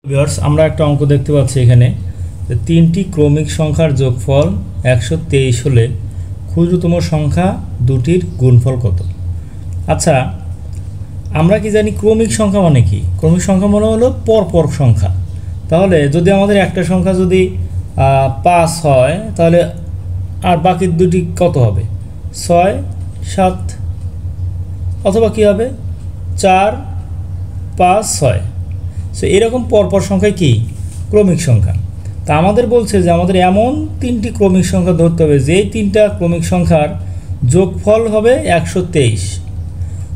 Viewers আমরা একটা অঙ্ক দেখতে পাচ্ছি এখানে যে তিনটি ক্রমিক সংখ্যার যোগফল 123 হলে ক্ষুদ্রতম সংখ্যা দুটির গুণফল কত। আচ্ছা, আমরা কি জানি ক্রমিক সংখ্যা মানে কি? ক্রমিক সংখ্যা মানে হলো পরপর সংখ্যা। তাহলে যদি আমাদের একটা সংখ্যা যদি 5 হয় তাহলে আর বাকি দুটি কত হবে? 6, 7, অথবা কি হবে 4, 5, 6। সো এরকম পরপর সংখ্যা কি ক্রমিক সংখ্যা। তা আমাদের বলছে যে আমাদের এমন তিনটি ক্রমিক সংখ্যা ধরতে হবে যেই তিনটা ক্রমিক সংখ্যার যোগফল হবে 123।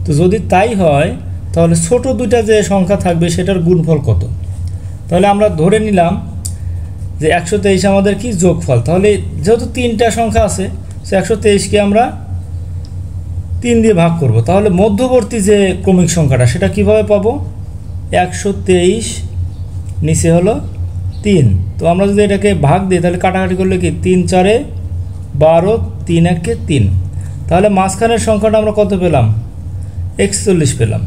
তো যদি তাই হয় তাহলে ছোট দুইটা যে সংখ্যা থাকবে সেটার গুণফল কত। তাহলে আমরা ধরে নিলাম যে 123 আমাদের কি যোগফল। তাহলে যেহেতু তিনটা সংখ্যা আছে সে 123কে আমরা 3 দিয়ে ভাগ করব। তাহলে মধ্যবর্তী যে ক্রমিক সংখ্যাটা সেটা কিভাবে পাবো? 123 নিচে হলো 3। তো আমরা যদি এটাকে ভাগ দিই তাহলে কাটাকাটি করলে কি 3 4 12, 3 1 3। তাহলে মাঝখানের সংখ্যাটা আমরা কত পেলাম? 41 পেলাম।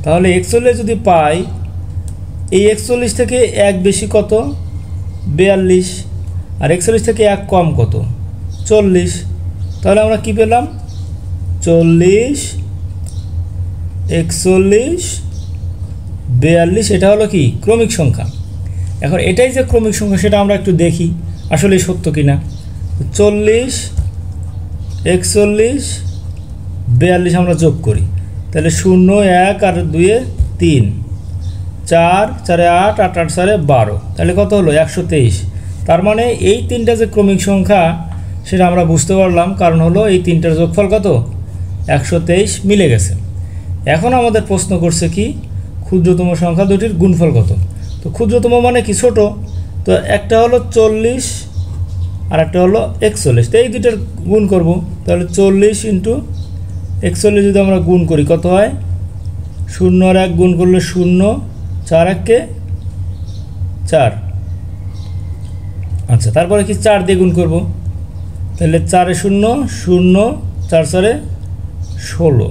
তাহলে 41 যদি পাই, এই 41 থেকে 1 বেশি কত? 42। আর 41 থেকে 1 কম কত? 40। তাহলে আমরা কি পেলাম? 40, 41, 42। এটা হলো কি ক্রমিক সংখ্যা। এখন এটাই যে ক্রমিক সংখ্যা সেটা আমরা একটু দেখি আসলে সত্য কিনা। 40, 41, 42 আমরা যোগ করি। তাহলে 0, 1 আর 2 3, 4 4 8, 8 8 4 12। তাহলে কত হলো? 123। তার মানে এই তিনটা যে ক্রমিক সংখ্যা সেটা আমরা বুঝতে পারলাম, কারণ হলো এই তিনটার যোগফল কত? 123 মিলে গেছে। এখন আমাদের প্রশ্ন করছে কি ক্ষুদ্রতম সংখ্যা দুটির গুণফল কত। তো ক্ষুদ্রতম মানে কি? ছোট। তো একটা হলো 40 আর একটা হলো 41। তো এই দুইটার গুণ করব। তাহলে 40 × 41 যদি আমরা গুণ করি কত হয়? 0 আর 1 গুণ করলে 0, 4 1 4। আচ্ছা, তারপরে কি 4 দিয়ে গুণ করব। তাহলে 4 0 0, 4 4 16।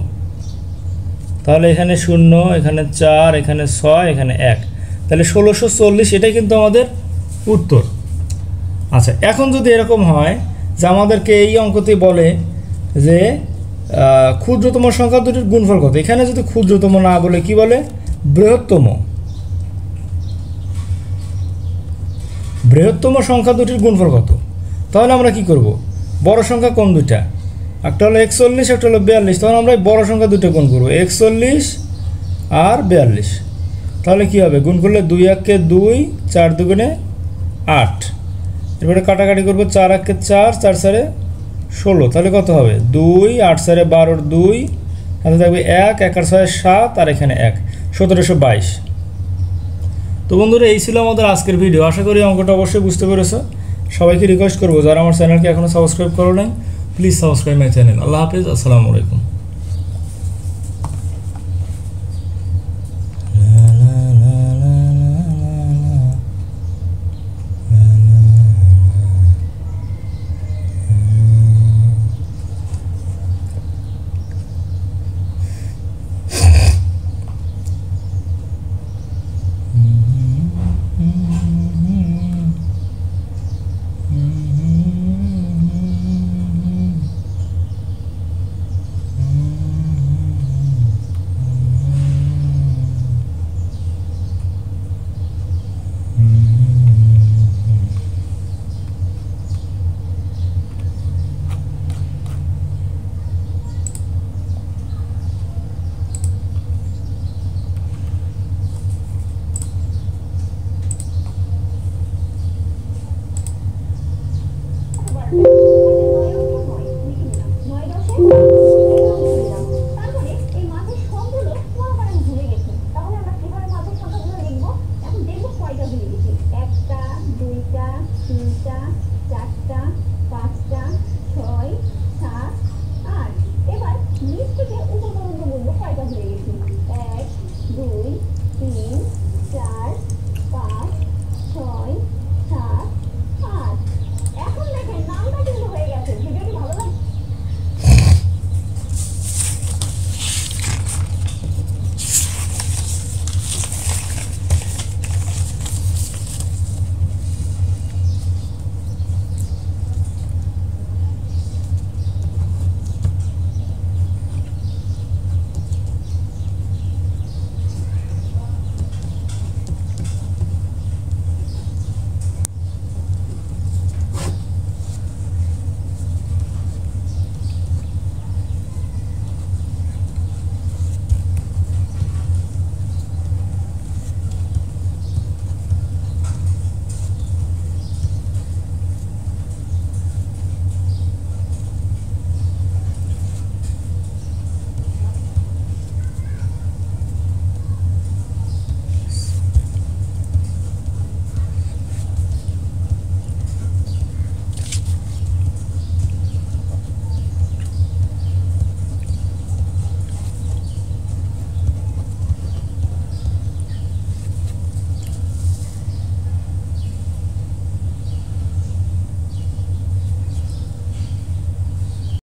তাহলে এখানে 0, এখানে 4, এখানে 6, এখানে 1। তাহলে 1640 এটাই কিন্তু আমাদের উত্তর। আচ্ছা, এখন যদি এরকম হয় যে আমাদেরকে এই অঙ্কতে বলে যে ক্ষুদ্রতম সংখ্যা দুটির গুণফল কত, এখানে যদি ক্ষুদ্রতম না বলে কি বলে? বৃহত্তম সংখ্যা দুটির গুণফল কত। তাহলে আমরা কি করব? বড় সংখ্যা কোন দুইটা? একটা হলো 41, একটা হলো 42। তখন আমরা বড় সংখ্যা দুটো গুণ করবো, 41 আর 42। তাহলে কি হবে? গুণ করলে 2 1 2, 4 2 8। এরপরে কাটাকাটি করবো, 4 1 4, 4 4 16। তাহলে কত হবে? 2 8 4 12, 2 হাতে থাকবে 1 1 আর 6 7 আর এখানে 1, 1722। তো বন্ধুরা, এই ছিল আমাদের আজকের ভিডিও। আশা করি অঙ্কটা অবশ্যই বুঝতে পেরেছো। সবাইকে রিকোয়েস্ট করবো যারা আমার চ্যানেলকে এখনও সাবস্ক্রাইব করো নাই, প্লিজ সাবস্ক্রাইব মাই চ্যানেল। আল্লাহ হাফিজ, আসসালামু আলাইকুম।